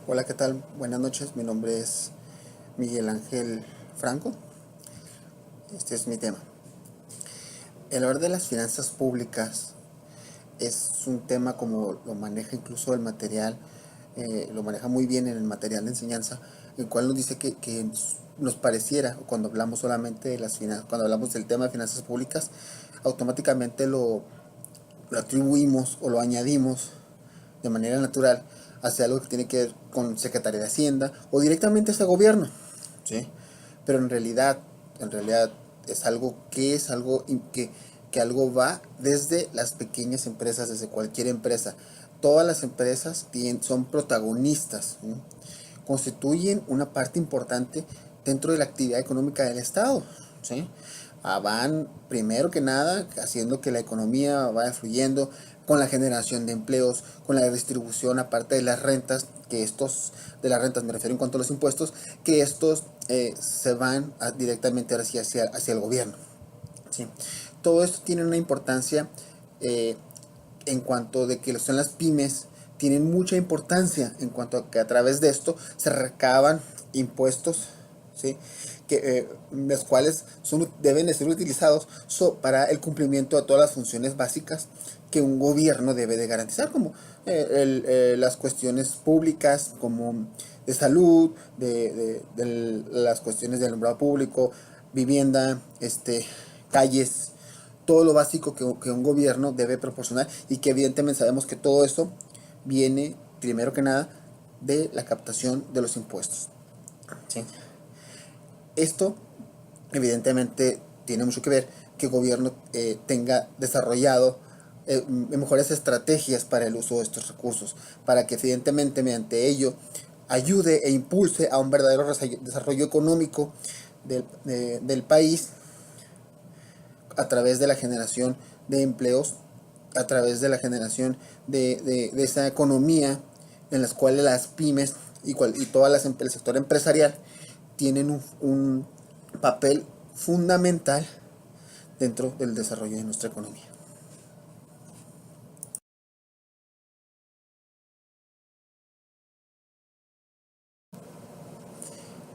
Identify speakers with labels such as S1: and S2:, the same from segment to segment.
S1: Hola, ¿qué tal? Buenas noches, mi nombre es Miguel Ángel Franco. Este es mi tema. El hablar de las finanzas públicas es un tema como lo maneja incluso el material, lo maneja muy bien en el material de enseñanza, el cual nos dice que nos pareciera, cuando hablamos solamente de las finanzas, cuando hablamos del tema de finanzas públicas, automáticamente lo atribuimos o lo añadimos de manera natural hacia algo que tiene que ver con Secretaría de Hacienda o directamente hacia gobierno, ¿sí? Pero en realidad es algo que algo va desde las pequeñas empresas, desde cualquier empresa. Todas las empresas son protagonistas, ¿sí? Constituyen una parte importante dentro de la actividad económica del Estado, ¿sí? Van primero que nada haciendo que la economía vaya fluyendo con la generación de empleos, con la distribución aparte de las rentas, de las rentas me refiero en cuanto a los impuestos, que estos se van directamente hacia el gobierno, ¿sí? Todo esto tiene una importancia eh, en cuanto de que son las pymes, tienen mucha importancia en cuanto a que a través de esto se recaban impuestos, ¿sí? Los cuales deben de ser utilizados para el cumplimiento de todas las funciones básicas que un gobierno debe de garantizar, como las cuestiones públicas, como de salud, de las cuestiones del alumbrado público, vivienda, calles, todo lo básico que un gobierno debe proporcionar, y que evidentemente sabemos que todo eso viene primero que nada de la captación de los impuestos, ¿sí? Esto evidentemente tiene mucho que ver que el gobierno tenga desarrollado mejores estrategias para el uso de estos recursos, para que evidentemente mediante ello ayude e impulse a un verdadero desarrollo económico del país, a través de la generación de empleos, a través de la generación de esa economía en las cuales las pymes y todas el sector empresarial tienen un papel fundamental dentro del desarrollo de nuestra economía.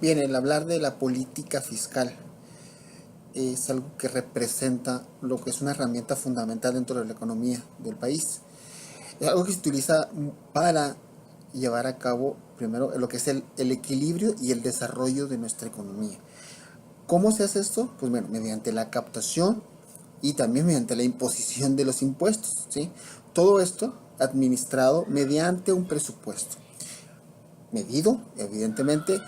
S1: Bien, el hablar de la política fiscal es algo que representa lo que es una herramienta fundamental dentro de la economía del país. Es algo que se utiliza para llevar a cabo primero lo que es el equilibrio y el desarrollo de nuestra economía. ¿Cómo se hace esto? Pues bueno, mediante la captación y también mediante la imposición de los impuestos, ¿sí? Todo esto administrado mediante un presupuesto, medido evidentemente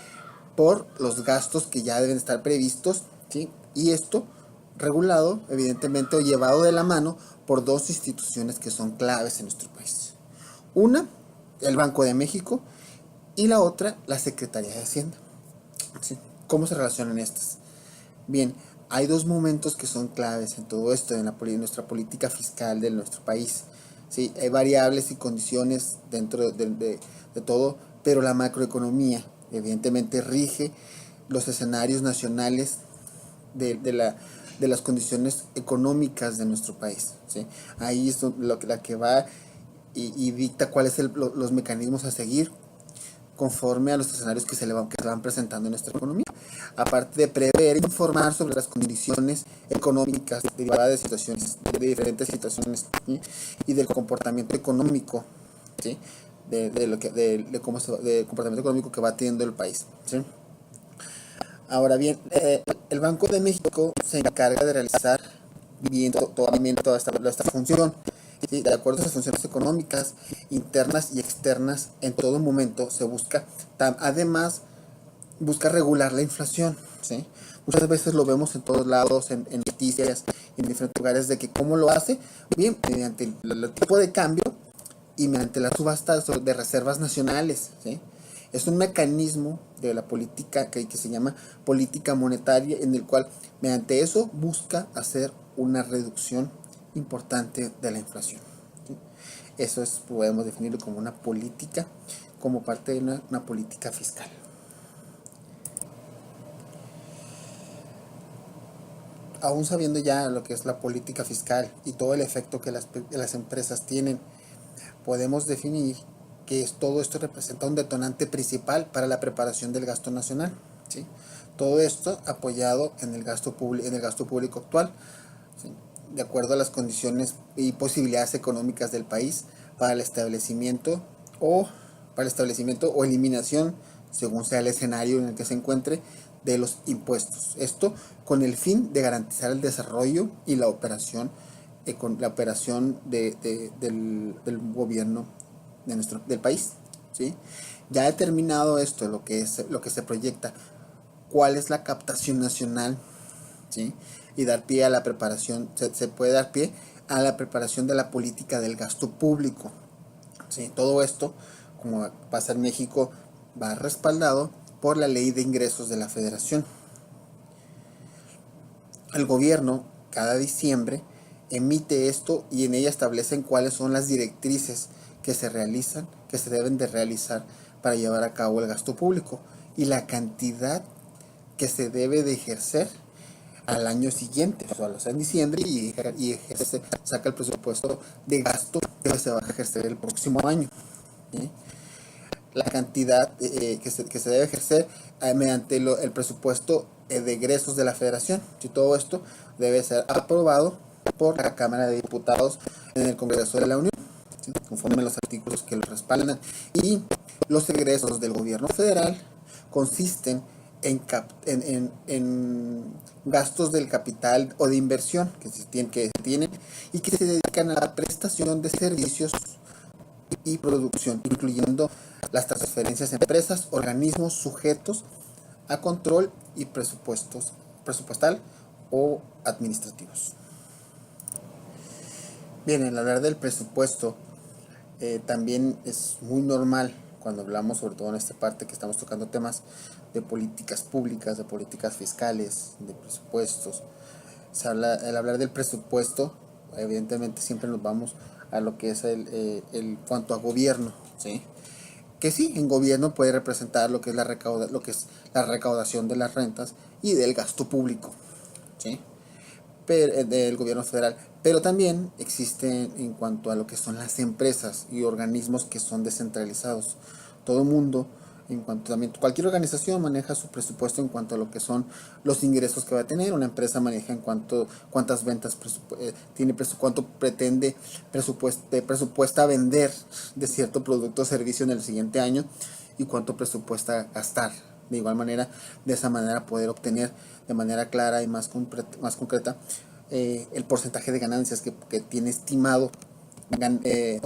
S1: por los gastos que ya deben estar previstos, ¿sí? Y esto regulado evidentemente o llevado de la mano por dos instituciones que son claves en nuestro país. Una, el Banco de México, y la otra, la Secretaría de Hacienda, ¿sí? ¿Cómo se relacionan estas? Bien, hay dos momentos que son claves en todo esto, en nuestra política fiscal de nuestro país. Sí, hay variables y condiciones dentro de todo, pero la macroeconomía evidentemente rige los escenarios nacionales de, de la, de las condiciones económicas de nuestro país, ¿sí? Ahí es la que va y dicta cuáles son los mecanismos a seguir conforme a los escenarios que se van presentando en nuestra economía. Aparte de prever e informar sobre las condiciones económicas derivadas de situaciones, de diferentes situaciones, ¿sí? Y del comportamiento económico, ¿sí? De comportamiento económico que va teniendo el país, ¿sí? Ahora bien, el Banco de México se encarga de realizar bien toda esta función. ¿Sí? De acuerdo a las funciones económicas, internas y externas, en todo momento se busca, además, busca regular la inflación, ¿sí? Muchas veces lo vemos en todos lados, en noticias, en diferentes lugares, de que cómo lo hace, bien, mediante el tipo de cambio y mediante la subasta de reservas nacionales, ¿sí? Es un mecanismo de la política que se llama política monetaria, en el cual mediante eso busca hacer una reducción importante de la inflación, ¿sí? Eso podemos definirlo como una política, como parte de una política fiscal. Aún sabiendo ya lo que es la política fiscal y todo el efecto que las empresas tienen, podemos definir todo esto representa un detonante principal para la preparación del gasto nacional, ¿sí? Todo esto apoyado en el gasto público actual, ¿sí? De acuerdo a las condiciones y posibilidades económicas del país para el establecimiento o eliminación, según sea el escenario en el que se encuentre, de los impuestos. Esto con el fin de garantizar el desarrollo y la operación del gobierno del país, ¿sí? Ya determinado esto, lo que se proyecta, cuál es la captación nacional, ¿sí? Y dar pie a la preparación, se puede dar pie a la preparación de la política del gasto público, ¿sí? Todo esto, como pasa en México, va respaldado por la Ley de Ingresos de la Federación. El gobierno cada diciembre emite esto y en ella establecen cuáles son las directrices que se deben de realizar para llevar a cabo el gasto público y la cantidad que se debe de ejercer al año siguiente, o sea, lo hace en diciembre y saca el presupuesto de gasto que se va a ejercer el próximo año, ¿sí? La cantidad que se debe ejercer mediante el presupuesto de egresos de la Federación. Y todo esto debe ser aprobado por la Cámara de Diputados en el Congreso de la Unión, ¿sí? Conforme a los artículos que lo respaldan. Y los egresos del gobierno federal consisten en gastos del capital o de inversión que se tienen y que se dedican a la prestación de servicios y producción, incluyendo las transferencias a empresas, organismos sujetos a control y presupuestal o administrativos. Bien, en hablar del presupuesto, también es muy normal cuando hablamos, sobre todo en esta parte que estamos tocando temas de políticas públicas, de políticas fiscales, de presupuestos. Al hablar del presupuesto, evidentemente siempre nos vamos a lo que es el cuanto a gobierno, ¿sí? Que sí, en gobierno puede representar lo que es la recaudación de las rentas y del gasto público, ¿sí? Del gobierno federal, pero también existen en cuanto a lo que son las empresas y organismos que son descentralizados. Todo mundo, cualquier organización maneja su presupuesto en cuanto a lo que son los ingresos que va a tener. Una empresa maneja en cuántas ventas tiene, cuánto pretende presupuesta vender de cierto producto o servicio en el siguiente año y cuánto presupuesta gastar. De igual manera, de esa manera poder obtener de manera clara y más concreta el porcentaje de ganancias que tiene estimado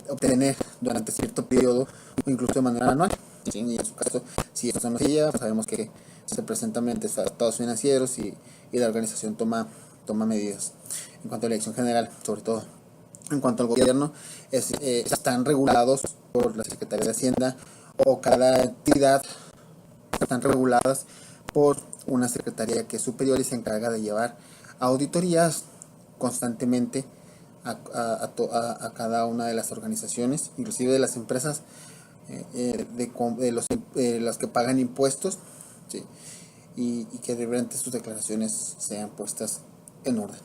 S1: obtener durante cierto periodo o incluso de manera anual, ¿sí? Y en su caso, si esto no se lleva, pues sabemos que se presentan mediante estados financieros y la organización toma medidas. En cuanto a la elección general, sobre todo en cuanto al gobierno, están regulados por la Secretaría de Hacienda, o cada entidad están reguladas por una secretaría que es superior y se encarga de llevar auditorías constantemente a cada una de las organizaciones, inclusive de las empresas, las que pagan impuestos, ¿sí? Y que de repente sus declaraciones sean puestas en orden.